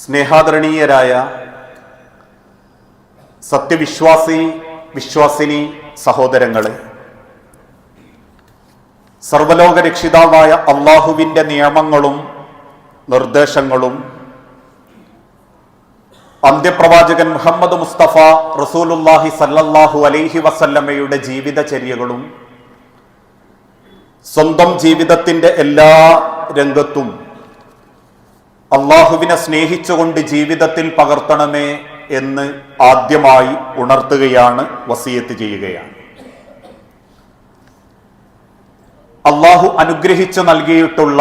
സ്നേഹാദരണീയരായ വിശ്വാസിനി സഹോദരങ്ങളെ, സർവലോക രക്ഷിതാവായ അള്ളാഹുവിൻ്റെ നിയമങ്ങളും നിർദ്ദേശങ്ങളും അന്ത്യപ്രവാചകൻ മുഹമ്മദ് മുസ്തഫ റസൂലുള്ളാഹി സല്ലല്ലാഹു അലൈഹി വസല്ലമയുടെ ജീവിതചര്യകളും സ്വന്തം ജീവിതത്തിൻ്റെ എല്ലാ രംഗത്തും അള്ളാഹുവിനെ സ്നേഹിച്ചുകൊണ്ട് ജീവിതത്തിൽ പകർത്തണമേ എന്ന് ആദ്യമായി ഉണർത്തുകയാണ്, വസിയത്ത് ചെയ്യുകയാണ്. അള്ളാഹു അനുഗ്രഹിച്ചു നൽകിയിട്ടുള്ള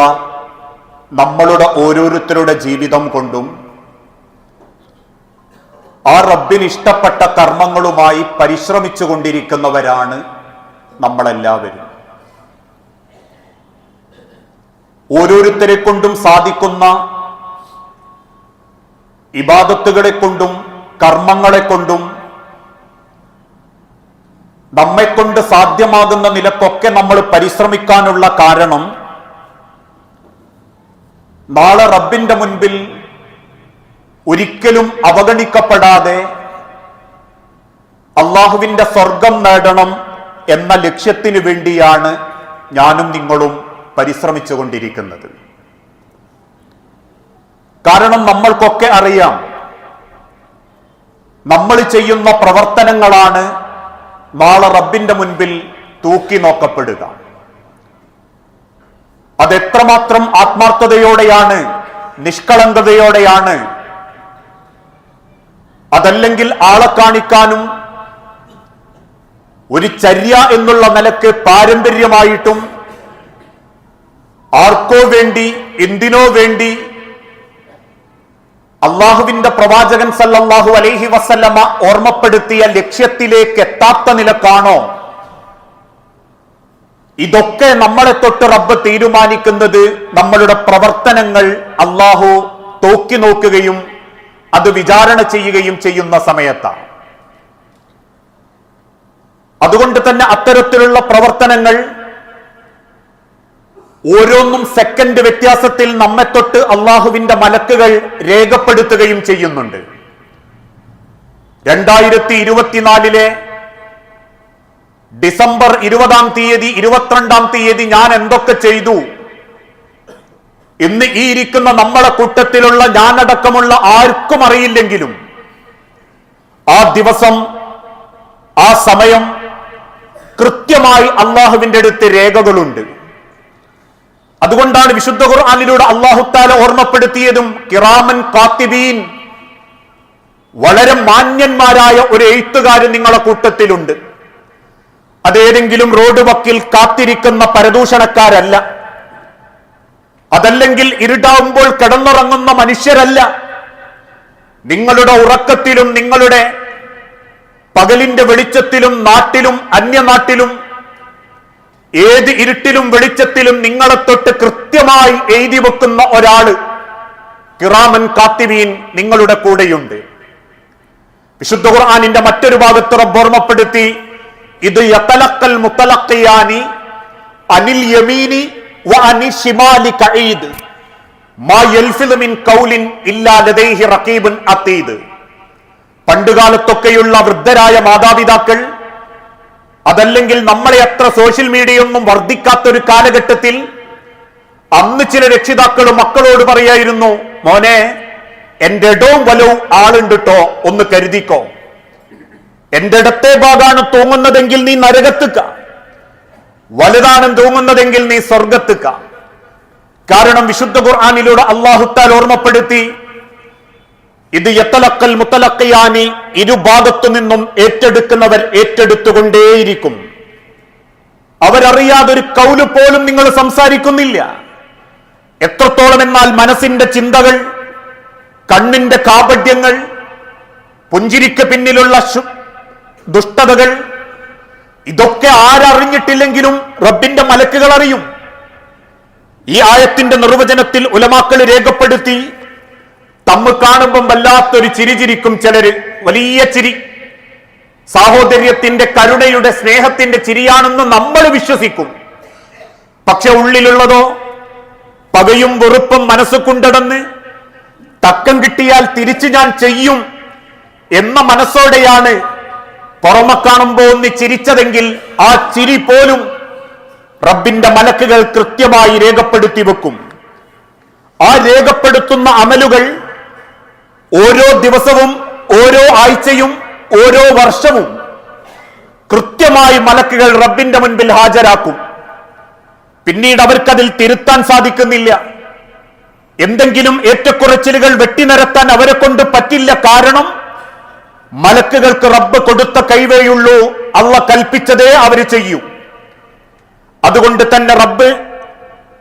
നമ്മളുടെ ഓരോരുത്തരുടെ ജീവിതം കൊണ്ടും ആ റബ്ബിന് ഇഷ്ടപ്പെട്ട കർമ്മങ്ങളുമായി പരിശ്രമിച്ചു കൊണ്ടിരിക്കുന്നവരാണ് നമ്മളെല്ലാവരും. ഓരോരുത്തരെ കൊണ്ടും സാധിക്കുന്ന ഇബാദത്തുകളെ കൊണ്ടും കർമ്മങ്ങളെ കൊണ്ടും നമ്മെക്കൊണ്ട് സാധ്യമാകുന്ന നിലക്കൊക്കെ നമ്മൾ പരിശ്രമിക്കാനുള്ള കാരണം നാളെ റബ്ബിന്റെ മുൻപിൽ ഒരിക്കലും അവഗണിക്കപ്പെടാതെ അള്ളാഹുവിന്റെ സ്വർഗം നേടണം എന്ന ലക്ഷ്യത്തിനു വേണ്ടിയാണ് ഞാനും നിങ്ങളും പരിശ്രമിച്ചുകൊണ്ടിരിക്കുന്നത്. കാരണം നമ്മൾക്കൊക്കെ അറിയാം, നമ്മൾ ചെയ്യുന്ന പ്രവർത്തനങ്ങളാണ് നാളെ റബ്ബിന്റെ മുൻപിൽ തൂക്കി നോക്കപ്പെടുക. അതെത്രമാത്രം ആത്മാർത്ഥതയോടെയാണ്, നിഷ്കളങ്കതയോടെയാണ്, അതല്ലെങ്കിൽ ആളെ കാണിക്കാനും ഒരു ചര്യ എന്നുള്ള നിലക്ക് പാരമ്പര്യമായിട്ടും ആർക്കോ വേണ്ടി, എന്തിനോ വേണ്ടി അള്ളാഹുവിന്റെ പ്രവാചകൻ സല്ലല്ലാഹു അലൈഹി വസല്ലമ ഓർമ്മപ്പെടുത്തിയ ലക്ഷ്യത്തിലേക്ക് എത്താത്ത നിലക്കാണോ ഇതൊക്കെ നമ്മളെ തൊട്ട് റബ്ബ് തീരുമാനിക്കുന്നത്? നമ്മളുടെ പ്രവർത്തനങ്ങൾ അള്ളാഹു തോക്കി നോക്കുകയും അത് വിചാരണ ചെയ്യുകയും ചെയ്യുന്ന സമയത്താണ്. അതുകൊണ്ട് തന്നെ അത്തരത്തിലുള്ള പ്രവർത്തനങ്ങൾ ഓരോന്നും സെക്കൻഡ് വ്യത്യാസത്തിൽ നമ്മെ തൊട്ട് അള്ളാഹുവിന്റെ മലക്കുകൾ രേഖപ്പെടുത്തുകയും ചെയ്യുന്നുണ്ട്. 2024 ഡിസംബർ 20-ാം തീയതി 22-ാം തീയതി ഞാൻ എന്തൊക്കെ ചെയ്തു, ഇന്ന് ഈ ഇരിക്കുന്ന നമ്മളെ കൂട്ടത്തിലുള്ള ഞാനടക്കമുള്ള ആർക്കും അറിയില്ലെങ്കിലും ആ ദിവസം, ആ സമയം കൃത്യമായി അള്ളാഹുവിന്റെ അടുത്ത് രേഖകളുണ്ട്. അതുകൊണ്ടാണ് വിശുദ്ധ ഖുർആനിലൂടെ അല്ലാഹു തആല ഓർമ്മപ്പെടുത്തിയതും കിറാമൻ കാത്തിബീൻ, വളരെ മാന്യന്മാരായ ഒരു എഴുത്തുകാരൻ നിങ്ങളെ കൂട്ടത്തിലുണ്ട്. അതേതെങ്കിലും റോഡ് വക്കിൽ കാത്തിരിക്കുന്ന പരദൂഷണക്കാരല്ല, അതല്ലെങ്കിൽ ഇരുട്ടാവുമ്പോൾ കിടന്നുറങ്ങുന്ന മനുഷ്യരല്ല. നിങ്ങളുടെ ഉറക്കത്തിലും നിങ്ങളുടെ പകലിന്റെ വെളിച്ചത്തിലും നാട്ടിലും അന്യനാട്ടിലും ഏത് ഇരുട്ടിലും വെളിച്ചത്തിലും നിങ്ങളെ തൊട്ട് കൃത്യമായി എഴുതി വെക്കുന്ന ഒരാള്, കിറാമൻ കാത്തിബീൻ, നിങ്ങളുടെ കൂടെയുണ്ട്. വിശുദ്ധ ഖുർആനിന്റെ മറ്റൊരു ഭാഗത്ത് റബ്ബ് ഓർമ്മപ്പെടുത്തി, ഇത് യതലഖൽ മുതലഖിയാനി അനിൽ യമീനി വഅനി ശിമാലി കഈദ് മാ യൽഫിദു മിൻ ഖൗലിൻ ഇല്ലാ ലദൈഹി റഖീബുൻ അതീദ്. പണ്ടുകാലത്തൊക്കെയുള്ള വൃദ്ധരായ മാതാപിതാക്കൾ, അതല്ലെങ്കിൽ നമ്മളെ അത്ര സോഷ്യൽ മീഡിയയൊന്നും വർദ്ധിക്കാത്തൊരു കാലഘട്ടത്തിൽ അന്ന് ചില രക്ഷിതാക്കൾ മക്കളോട് പറയായിരുന്നു, മോനെ എന്റെ ഇടവും വലവും ആളുണ്ട് ട്ടോ, ഒന്ന് കരുതിക്കോ. എന്റെ ഇടത്തെ ഭാഗമാണ് തൂങ്ങുന്നതെങ്കിൽ നീ നരകത്തുക, വലുതാണ് തൂങ്ങുന്നതെങ്കിൽ നീ സ്വർഗത്തുക. കാരണം വിശുദ്ധ ഖുർആനിലൂടെ അല്ലാഹു തആല ഓർമ്മപ്പെടുത്തി, ഇത് യതലഖൽ മുതലഖിയാനി, ഇരുഭാഗത്തു നിന്നും ഏറ്റെടുക്കുന്നവർ ഏറ്റെടുത്തുകൊണ്ടേയിരിക്കും. അവരറിയാതൊരു കൗല് പോലും നിങ്ങൾ സംസാരിക്കുന്നില്ല. എത്രത്തോളം എന്നാൽ മനസ്സിന്റെ ചിന്തകൾ, കണ്ണിന്റെ കാപട്യങ്ങൾ, പുഞ്ചിരിക്ക് പിന്നിലുള്ള ദുഷ്ടതകൾ, ഇതൊക്കെ ആരറിഞ്ഞിട്ടില്ലെങ്കിലും റബ്ബിന്റെ മലക്കുകൾ അറിയും. ഈ ആയത്തിന്റെ നിർവചനത്തിൽ ഉലമാക്കൾ രേഖപ്പെടുത്തി, തമ്മിൽ കാണുമ്പം വല്ലാത്തൊരു ചിരി ചിരിക്കും ചിലര്, വലിയ ചിരി, സാഹോദര്യത്തിന്റെ, കരുണയുടെ, സ്നേഹത്തിന്റെ ചിരിയാണെന്ന് നമ്മൾ വിശ്വസിക്കും. പക്ഷെ ഉള്ളിലുള്ളതോ പകയും വെറുപ്പും മനസ്സ് കൊണ്ടടന്ന് തക്കം കിട്ടിയാൽ തിരിച്ചു ഞാൻ ചെയ്യും എന്ന മനസ്സോടെയാണ് പുറമെ കാണുമ്പോ ഒന്ന് ചിരിച്ചതെങ്കിൽ ആ ചിരി പോലും റബ്ബിന്റെ മലക്കുകൾ കൃത്യമായി രേഖപ്പെടുത്തി വെക്കും. ആ രേഖപ്പെടുത്തുന്ന അമലുകൾ ഓരോ ദിവസവും, ഓരോ ആഴ്ചയും, ഓരോ വർഷവും കൃത്യമായി മലക്കുകൾ റബ്ബിന്റെ മുൻപിൽ ഹാജരാക്കും. പിന്നീട് അവർക്കതിൽ തിരുത്താൻ സാധിക്കുന്നില്ല. എന്തെങ്കിലും ഏറ്റക്കുറച്ചിലുകൾ വെട്ടിനിരത്താൻ അവരെ കൊണ്ട് പറ്റില്ല. കാരണം മലക്കുകൾക്ക് റബ്ബ് കൊടുത്ത കൈവേയുള്ളൂ. അള്ളാഹ് കൽപ്പിച്ചതേ അവര് ചെയ്യൂ. അതുകൊണ്ട് തന്നെ റബ്ബ്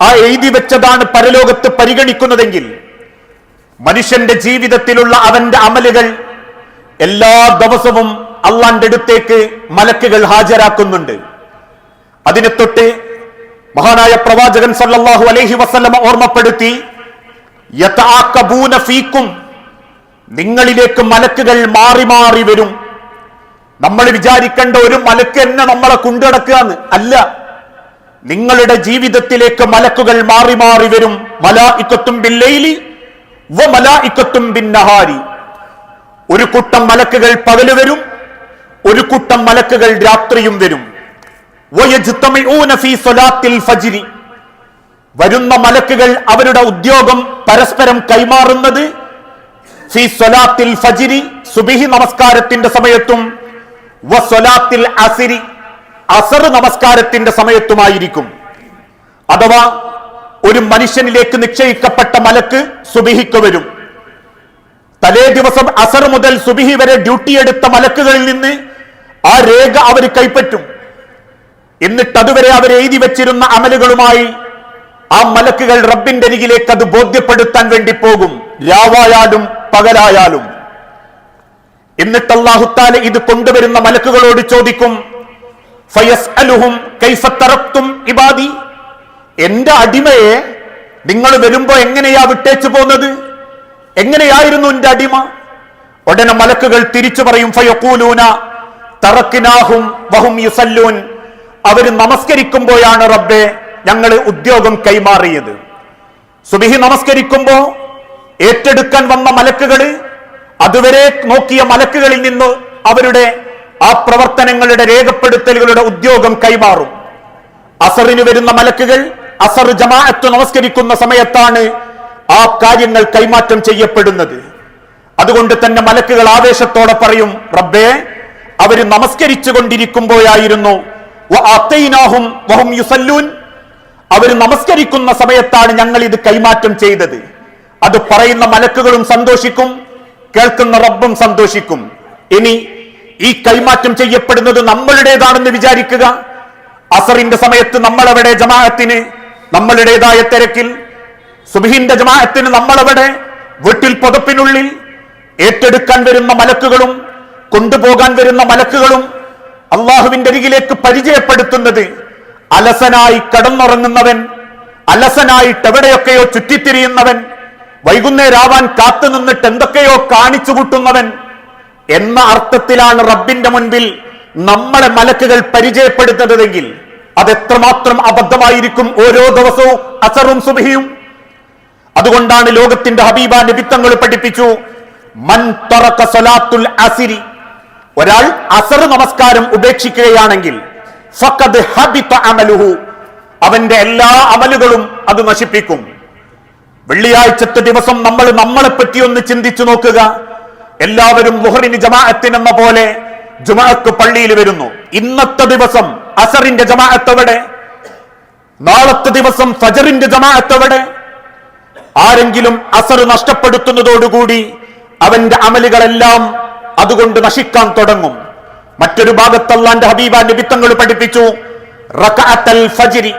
ആ എഴുതി വെച്ചതാണ് പരലോകത്ത് പരിഗണിക്കുന്നതെങ്കിൽ മനുഷ്യന്റെ ജീവിതത്തിലുള്ള അവന്റെ അമലുകൾ എല്ലാ ദിവസവും അള്ളാന്റെ അടുത്തേക്ക് മലക്കുകൾ ഹാജരാക്കുന്നുണ്ട്. അതിനെ തൊട്ട് മഹാനായ പ്രവാചകൻ സല്ലല്ലാഹു അലൈഹി വസല്ലമ ഓർമ്മപ്പെടുത്തി, യതആഖബൂന ഫീക്കും, നിങ്ങളിലേക്ക് മലക്കുകൾ മാറി മാറി വരും. നമ്മൾ വിചാരിക്കേണ്ട ഒരു മലക്ക് തന്നെ നമ്മളെ കൊണ്ടുനടക്കുകയെന്ന് അല്ല. നിങ്ങളുടെ ജീവിതത്തിലേക്ക് മലക്കുകൾ മാറി മാറി വരും. മലായികത്തും ബില്ലൈലി വ മലായികത്തും ബിന്നഹാരി. ഒരു കൂട്ടം മലക്കുകൾ പകല് വരും, ഒരു കൂട്ടം മലക്കുകൾ രാത്രിയും വരും. വയജ്തമിഊന ഫീ സ്വലാത്തിൽ ഫജ്രി. വരുന്ന മലക്കുകൾ അവരുടെ ഉദ്യോഗം പരസ്പരം കൈമാറുന്നത് ഫീ സ്വലാത്തിൽ ഫജ്രി, സുബ്ഹി നമസ്കാരത്തിന്റെ സമയത്തും, വ സ്വലാത്തിൽ അസ്രി, അസർ നമസ്കാരത്തിന്റെ സമയത്തുമായിരിക്കും. അഥവാ ഒരു മനുഷ്യനിലേക്ക് നിശ്ചയിക്കപ്പെട്ട മലക്ക് സുബ്ഹിക്ക് വരും. തലേ ദിവസം അസർ മുതൽ സുബ്ഹി വരെ ഡ്യൂട്ടി എടുത്ത മലക്കുകളിൽ നിന്ന് ആ രേഖ അവർ കൈപ്പറ്റും. എന്നിട്ട് അതുവരെ അവർ എഴുതി വെച്ചിരുന്ന അമലുകളുമായി ആ മലക്കുകൾ റബ്ബിന്റെ അരികിലേക്ക് അത് ബോധ്യപ്പെടുത്താൻ വേണ്ടി പോകും, രാവായാലും പകലായാലും. എന്നിട്ട് അല്ലാഹു തആല ഇത് കൊണ്ടുവരുന്ന മലക്കുകളോട് ചോദിക്കും, ഫയസ്അലുഹും കൈഫ തറക്തും ഇബാദി, എന്റെ അടിമയെ നിങ്ങൾ വരുമ്പോ എങ്ങനെയാ വിട്ടേച്ചു പോകുന്നത്? എങ്ങനെയായിരുന്നു എന്റെ അടിമ? ഉടനെ മലക്കുകൾ തിരിച്ചു പറയും, ഫയഖൂലൂന തറക്നാഹും വഹും യുസല്ലൂൻ, അവർ നമസ്കരിക്കുമ്പോഴാണ് റബ്ബേ ഞങ്ങൾ ഉദ്യോഗം കൈമാറിയത്. സുബ്ഹി നമസ്കരിക്കുമ്പോ ഏറ്റെടുക്കാൻ വന്ന മലക്കുകൾ അതുവരെ നോക്കിയ മലക്കുകളിൽ നിന്ന് അവരുടെ ആ പ്രവർത്തനങ്ങളുടെ രേഖപ്പെടുത്തലുകളുടെ ഉദ്യോഗം കൈമാറും. അസറിന് വരുന്ന മലക്കുകൾ അസർ ജമാഅത്ത് നമസ്കരിക്കുന്ന സമയത്താണ് ആ കാര്യങ്ങൾ കൈമാറ്റം ചെയ്യപ്പെടുന്നത്. അതുകൊണ്ട് തന്നെ മലക്കുകൾ ആവേശത്തോടെ പറയും, റബ്ബേ അവര് നമസ്കരിച്ചു കൊണ്ടിരിക്കുമ്പോഴായിരുന്നു വഹും യുസല്ലൂൻ, അവര് നമസ്കരിക്കുന്ന സമയത്താണ് ഞങ്ങൾ ഇത് കൈമാറ്റം ചെയ്തത്. അത് പറയുന്ന മലക്കുകളും സന്തോഷിക്കും, കേൾക്കുന്ന റബ്ബും സന്തോഷിക്കും. ഇനി ഈ കൈമാറ്റം ചെയ്യപ്പെടുന്നത് നമ്മളുടേതാണെന്ന് വിചാരിക്കുക. അസറിന്റെ സമയത്ത് നമ്മളെവിടെ ജമാഅത്തിന് നമ്മളുടേതായ തിരക്കിൽ, സുബ്ഹിന്റെ ജമാഅത്തിന് നമ്മളെവിടെ വീട്ടിൽ പുതപ്പിനുള്ളിൽ. ഏറ്റെടുക്കാൻ വരുന്ന മലക്കുകളും കൊണ്ടുപോകാൻ വരുന്ന മലക്കുകളും അള്ളാഹുവിന്റെ അരികിലേക്ക് പരിചയപ്പെടുത്തുന്നത് അലസനായി കിടന്നുറങ്ങുന്നവൻ, അലസനായിട്ട് എവിടെയൊക്കെയോ ചുറ്റിത്തിരിയുന്നവൻ, വൈകുന്നേരാവാൻ കാത്തു നിന്നിട്ട് എന്തൊക്കെയോ കാണിച്ചു കൂട്ടുന്നവൻ എന്ന അർത്ഥത്തിലാണ് റബ്ബിന്റെ മുൻപിൽ നമ്മളെ മലക്കുകൾ പരിചയപ്പെടുത്തുന്നതെങ്കിൽ അതെത്രമാത്രം അബദ്ധമായിരിക്കും ഓരോ ദിവസവും അസറും സുബ്ഹിയും. അതുകൊണ്ടാണ് ലോകത്തിന്റെ ഹബീബ നബി തങ്ങൾ പഠിപ്പിച്ചു, മൻ തറക സ്വലാത്തുൽ അസ്രി, ഒരാൾ അസർ നമസ്കാരം ഉപേക്ഷിക്കുകയാണെങ്കിൽ ഫഖദ് ഹബിത അമലുഹു, അവന്റെ എല്ലാ അമലുകളും അത് നശിപ്പിക്കും. വെള്ളിയാഴ്ചത്തെ ദിവസം നമ്മൾ നമ്മളെ പറ്റി ഒന്ന് ചിന്തിച്ചു നോക്കുക. എല്ലാവരും ളുഹറിന് ജമാഅത്തിനെന്ന പോലെ ജുമുഅക്ക് പള്ളിയിൽ വരുന്നു. ഇന്നത്തെ ദിവസം അസറിന്റെ ജമാഅത്ത് എവിടെ? നാളത്തെ ദിവസം ഫജറിന്റെ ജമാഅത്ത് എവിടെ? ആരെങ്കിലും അസർ നഷ്ടപ്പെടുത്തുന്നതോടുകൂടി അവന്റെ അമലുകളെല്ലാം അതുകൊണ്ട് നശിക്കാൻ തുടങ്ങും. മറ്റൊരു ഭാഗത്ത് അല്ലാഹുവിന്റെ ഹബീബ നബി തങ്ങൾ പഠിപ്പിച്ചു, റകഅത്തൽ ഫജ്രി,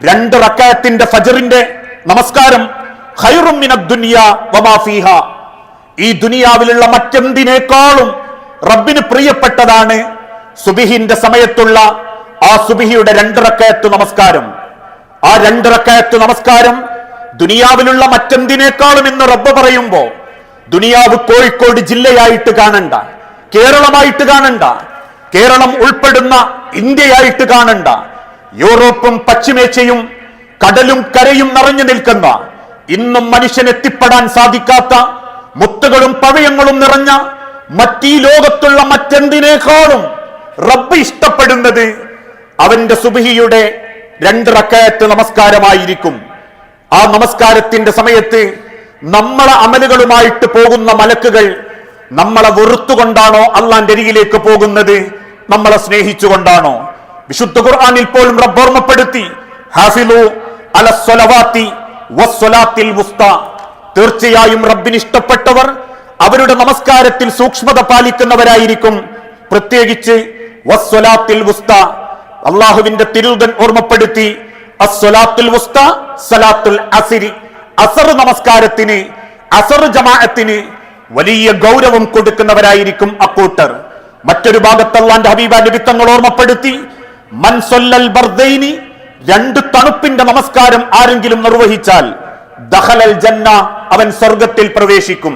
2 റകഅത്തിന്റെ ഫജ്റിന്റെ നമസ്കാരം ഖൈറും മിനദ് ദുനിയ വമാ ഫീഹാ, ഈ ദുനിയാവിലുള്ള മറ്റെന്തിനേക്കാളും റബ്ബിന് പ്രിയപ്പെട്ടതാണ് സുബ്ഹിന്റെ സമയത്തുള്ള ആ സുബ്ഹിയുടെ 2 റകഅത്ത് നമസ്കാരം. ആ 2 റകഅത്ത് നമസ്കാരം ദുനിയാവിലുള്ള മറ്റെന്തിനേക്കാളും എന്ന് റബ്ബ് പറയുമ്പോ ദുനിയാവ് കോഴിക്കോട് ജില്ലയായിട്ട് കാണണ്ട, കേരളമായിട്ട് കാണണ്ട, കേരളം ഉൾപ്പെടുന്ന ഇന്ത്യയായിട്ട് കാണണ്ട, യൂറോപ്പും പശ്ചിമേഷ്യയും കടലും കരയും നിറഞ്ഞു നിൽക്കുന്ന ഇന്നും മനുഷ്യൻ എത്തിപ്പെടാൻ സാധിക്കാത്ത മുത്തുകളും പവയങ്ങളും നിറഞ്ഞ മറ്റീ ലോകത്തുള്ള മറ്റെന്തിനേക്കാളും റബ്ബ് ഇഷ്ടപ്പെടുന്നത് അവന്റെ സുബ്ഹിയുടെ 2 റക്അത്ത് നമസ്കാരമായിരിക്കും. ആ നമസ്കാരത്തിന്റെ സമയത്ത് നമ്മളെ അമലുകളുമായിട്ട് പോകുന്ന മലക്കുകൾ നമ്മളെ വെറുത്തുകൊണ്ടാണോ അള്ളാന്റെ അരികിലേക്ക് പോകുന്നത്, നമ്മളെ സ്നേഹിച്ചുകൊണ്ടാണോ? വിശുദ്ധ ഖുർആനിൽ പോലും റബ്ബ് ഓർമ്മപ്പെടുത്തി, ഹാഫിളു അലസ്സലവാത്തി വസ്സലാത്തിൽ വുസ്ത. തീർച്ചയായും റബ്ബിന് ഇഷ്ടപ്പെട്ടവർ അവരുടെ നമസ്കാരത്തിൽ സൂക്ഷ്മത പാലിക്കുന്നവരായിരിക്കും. പ്രത്യേകിച്ച് വസ്സലാത്തിൽ വുസ്ത, അള്ളാഹുവിന്റെ തിരുദൻ ഓർമ്മപ്പെടുത്തി, അസ്സലാത്തുൽ വുസ്ത സലാത്തുൽ അസ്രി. അസർ നമസ്കാരത്തിന്, അസർ ജമാഅത്തിന് വലിയ ഗൗരവം കൊടുക്കുന്നവരായിരിക്കും അക്കൂട്ടർ. മറ്റൊരു ഭാഗത്ത് അല്ലാഹുവിന്റെ ഹബീബാന്റെ നബി തങ്ങൾ ഓർമ്മപ്പെടുത്തി, മൻ സല്ലൽ ബർദൈനി, 2 തണുപ്പിന്റെ നമസ്കാരം ആരെങ്കിലും നിർവഹിച്ചാൽ ദഖലൽ ജന്ന, അവൻ സ്വർഗത്തിൽ പ്രവേശിക്കും.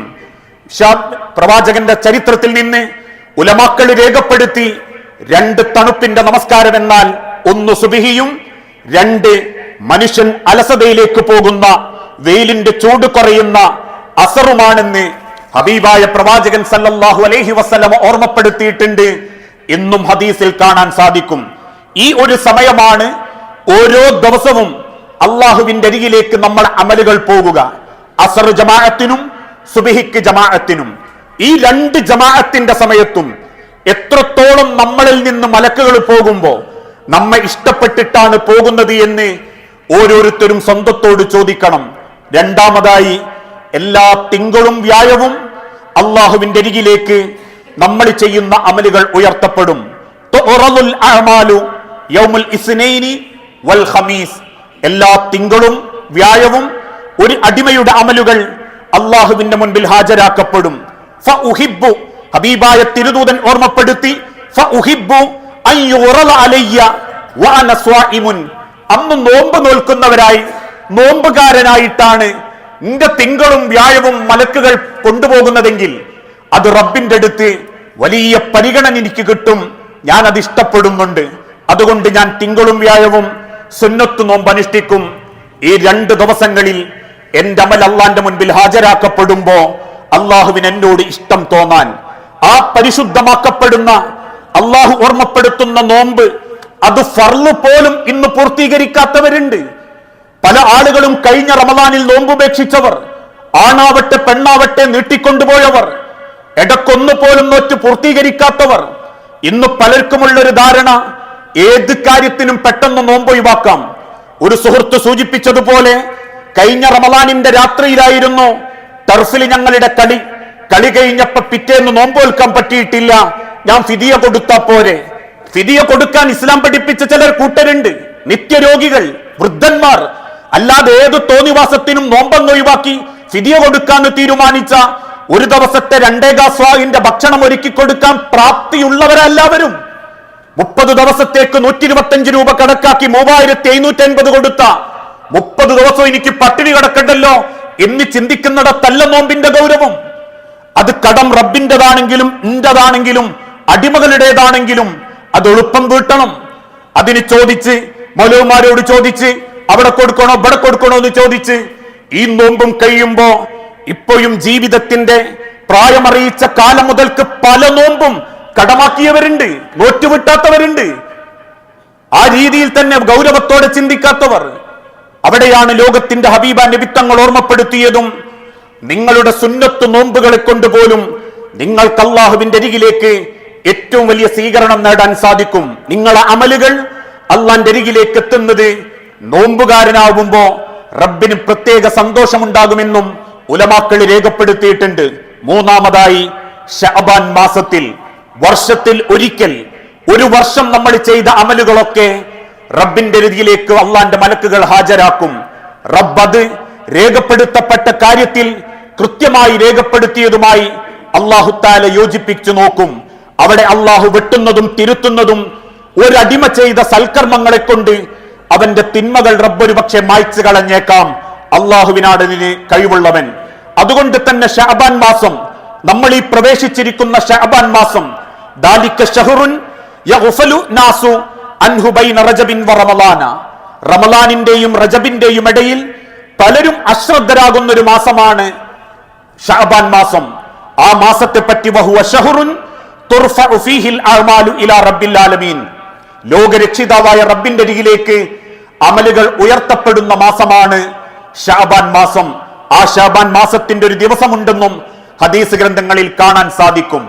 പ്രവാചകന്റെ ചരിത്രത്തിൽ നിന്ന് ഉലമാക്കൾ രേഖപ്പെടുത്തി, 2 തണുപ്പിന്റെ നമസ്കാരം എന്നാൽ 1 സുബ്ഹിയും 2 മനുഷ്യൻ അലസതയിലേക്ക് പോകുന്ന വെയിലിന്റെ ചൂട് കുറയുന്ന അസറുമാണെന്ന് ഹബീബായ പ്രവാചകൻ സല്ലല്ലാഹു അലൈഹി വസല്ലം ഓർമ്മപ്പെടുത്തിയിട്ടുണ്ട്. എന്നും ഹദീസിൽ കാണാൻ സാധിക്കും. ഈ ഒരു സമയമാണ് ഓരോ ദിവസവും അള്ളാഹുവിന്റെ അരികിലേക്ക് നമ്മുടെ അമലുകൾ പോകുക. അസർ ജമാഅത്തിനും സുബ്ഹിക്ക് ജമാഅത്തിനും, ഈ 2 ജമാഅത്തിന്റെ സമയത്തും എത്രത്തോളം നമ്മളിൽ നിന്ന് മലക്കുകൾ പോകുമ്പോ നമ്മെ ഇഷ്ടപ്പെട്ടിട്ടാണ് പോകുന്നത് എന്ന് ഓരോരുത്തരും സ്വന്തത്തോട് ചോദിക്കണം. രണ്ടാമതായി, എല്ലാ തിങ്കളും വ്യാഴവും അള്ളാഹുവിന്റെ അരികിലേക്ക് നമ്മൾ ചെയ്യുന്ന അമലുകൾ ഉയർത്തപ്പെടും. തുറലുൽ അഅമാലു യൗമുൽ ഇസ്നൈനി വൽ ഖമീസ്. എല്ലാ തിങ്കളും വ്യാഴവും ഒരു അടിമയുടെ അമലുകൾ അള്ളാഹുവിന്റെ മുൻപിൽ ഹാജരാക്കപ്പെടും. ഫഉഹിബ്ബു, ഹബീബായ തിരുദൂതൻ ഓർമ്മപ്പെടുത്തി, ഫഉഹിബ്ബു അൻ യുറല അലയ്യ വഅന സ്വാഇമുൻ. അന്ന് നോമ്പ് നോൽക്കുന്നവരായി, നോമ്പുകാരനായിട്ടാണ് നിന്റെ തിങ്കളും വ്യാഴവും മലക്കുകൾ കൊണ്ടുപോകുന്നതെങ്കിൽ അത് റബ്ബിന്റെ അടുത്ത് വലിയ പരിഗണന എനിക്ക് കിട്ടും, ഞാൻ അത് ഇഷ്ടപ്പെടുന്നുണ്ട്. അതുകൊണ്ട് ഞാൻ തിങ്കളും വ്യാഴവും സുന്നത്ത് നോമ്പ് അനുഷ്ഠിക്കും. ഈ 2 ദിവസങ്ങളിൽ എന്റെ അമൽ അള്ളാന്റെ മുൻപിൽ ഹാജരാക്കപ്പെടുമ്പോ അള്ളാഹുവിന് എന്നോട് ഇഷ്ടം തോന്നാൻ, ആ പരിശുദ്ധമാക്കപ്പെടുന്ന അള്ളാഹു ഓർമ്മപ്പെടുത്തുന്ന നോമ്പ്, അത് ഫർള് പോലും ഇന്ന് പൂർത്തീകരിക്കാത്തവരുണ്ട്. പല ആളുകളും കഴിഞ്ഞ റമദാനിൽ നോമ്പുപേക്ഷിച്ചവർ, ആണാവട്ടെ പെണ്ണാവട്ടെ നീട്ടിക്കൊണ്ടുപോയവർ, ഇടക്കൊന്നു പോലും നോറ്റ് പൂർത്തീകരിക്കാത്തവർ. ഇന്ന് പലർക്കുമുള്ളൊരു ധാരണ, ഏത് കാര്യത്തിനും പെട്ടെന്ന് നോമ്പ് ഒഴിവാക്കാം. ഒരു സുഹൃത്ത് സൂചിപ്പിച്ചതുപോലെ കഴിഞ്ഞ റമദാനിന്റെ രാത്രിയിലായിരുന്നു ടർഫിൽ ഞങ്ങളുടെ കളി കഴിഞ്ഞപ്പോ പിറ്റേന്ന് നോമ്പോൽക്കാൻ പറ്റിയിട്ടില്ല, ഞാൻ ഫിദിയ കൊടുത്താ പോരെ. ഫിദിയ കൊടുക്കാൻ ഇസ്ലാം പഠിപ്പിച്ച ചിലർ കൂട്ടരുണ്ട്, നിത്യരോഗികൾ, വൃദ്ധന്മാർ. അല്ലാതെ ഏത് തോന്നിവാസത്തിനും നോമ്പൊന്നൊഴിവാക്കി ഫിദിയ കൊടുക്കാന്ന് തീരുമാനിച്ച, ഒരു ദിവസത്തെ 2 ഗാസ്വാഹിന്റെ ഭക്ഷണം ഒരുക്കി കൊടുക്കാൻ പ്രാപ്തിയുള്ളവരെല്ലാവരും 30 ദിവസത്തേക്ക് 125 രൂപ കണക്കാക്കി 3550 കൊടുത്ത 30 ദിവസം എനിക്ക് പട്ടിണി കിടക്കണ്ടല്ലോ എന്ന് ചിന്തിക്കുന്നിടത്തല്ല നോമ്പിന്റെ ഗൗരവം. അത് കടം റബ്ബിൻ്റെതാണെങ്കിലും ഇന്റേതാണെങ്കിലും അടിമകളുടേതാണെങ്കിലും അത് എളുപ്പം വീട്ടണം. അതിന് ചോദിച്ച് മൗലവിമാരോട് ചോദിച്ച് അവിടെ കൊടുക്കണോ ഇവിടെ കൊടുക്കണോ എന്ന് ചോദിച്ച് ഈ നോമ്പും കഴിയുമ്പോ ഇപ്പോഴും ജീവിതത്തിന്റെ പ്രായമറിയിച്ച കാലം മുതൽക്ക് പല നോമ്പും കടമാക്കിയവരുണ്ട്, നോറ്റുവിട്ടാത്തവരുണ്ട്. ആ രീതിയിൽ തന്നെ ഗൗരവത്തോടെ ചിന്തിക്കാത്തവർ. അവിടെയാണ് ലോകത്തിന്റെ ഹബീബ നബി തങ്ങൾ ഓർമ്മപ്പെടുത്തിയതും, നിങ്ങളുടെ സുന്നത്ത് നോമ്പുകളെ കൊണ്ടുപോലും നിങ്ങൾക്ക് അള്ളാഹുവിന്റെ അരികിലേക്ക് ഏറ്റവും വലിയ സ്വീകരണം നേടാൻ സാധിക്കും. നിങ്ങളെ അമലുകൾ അള്ളാന്റെ അരികിലേക്ക് എത്തുന്നത് നോമ്പുകാരനാകുമ്പോ റബ്ബിന് പ്രത്യേക സന്തോഷമുണ്ടാകുമെന്നും ഉലമാക്കൾ രേഖപ്പെടുത്തിയിട്ടുണ്ട്. മൂന്നാമതായി, ശഅബാൻ മാസത്തിൽ, വർഷത്തിൽ ഒരിക്കൽ, ഒരു വർഷം നമ്മൾ ചെയ്ത അമലുകളൊക്കെ റബ്ബിന്റെ അരികിലേക്ക് അള്ളാന്റെ മലക്കുകൾ ഹാജരാക്കും. റബ്ബ് അത് രേഖപ്പെടുത്തപ്പെട്ട കാര്യത്തിൽ കൃത്യമായി രേഖപ്പെടുത്തിയതുമായി അള്ളാഹു താല യോജിപ്പിച്ചു നോക്കും. അവിടെ അള്ളാഹു വെട്ടുന്നതും തിരുത്തുന്നതും ഒരടിമ ചെയ്ത സൽക്കർമ്മങ്ങളെ കൊണ്ട് അവന്റെ തിന്മകൾ റബ്ബ് ഒരു പക്ഷെ മായ്ച്ചു കളഞ്ഞേക്കാം. അള്ളാഹുവിനാടതിന് കഴിവുള്ളവൻ. അതുകൊണ്ട് തന്നെ ശഅബാൻ മാസം, നമ്മൾ ഈ പ്രവേശിച്ചിരിക്കുന്ന ശഅബാൻ മാസം, ദാലിക ശഹ്റുൻ യഗ്ഫലു നാസു അൻഹു ബൈന റജബിൻ വ റമളാന, റമളാനിന്റെയും റജബിന്റെയും ഇടയിൽ പലരും അശ്രദ്ധരാകുന്ന ഒരു മാസമാണ് ശഅബാൻ മാസം. ആ മാസത്തെ പറ്റി വഹുവ ശഹ്റുൻ തുർഫഉ ഫീഹിൽ അഅ്മാലു ഇലാ റബ്ബിൽ ആലമീൻ, ലോകരക്ഷിതാവായ റബ്ബിന്റെ അരികിലേക്ക് അമലുകൾ ഉയർത്തപ്പെടുന്ന മാസമാണ് ശഅബാൻ മാസം. ആ ശഅബാൻ മാസത്തിന്റെ ഒരു ദിവസമുണ്ടെന്നും ഹദീസ് ഗ്രന്ഥങ്ങളിൽ കാണാൻ സാധിക്കും.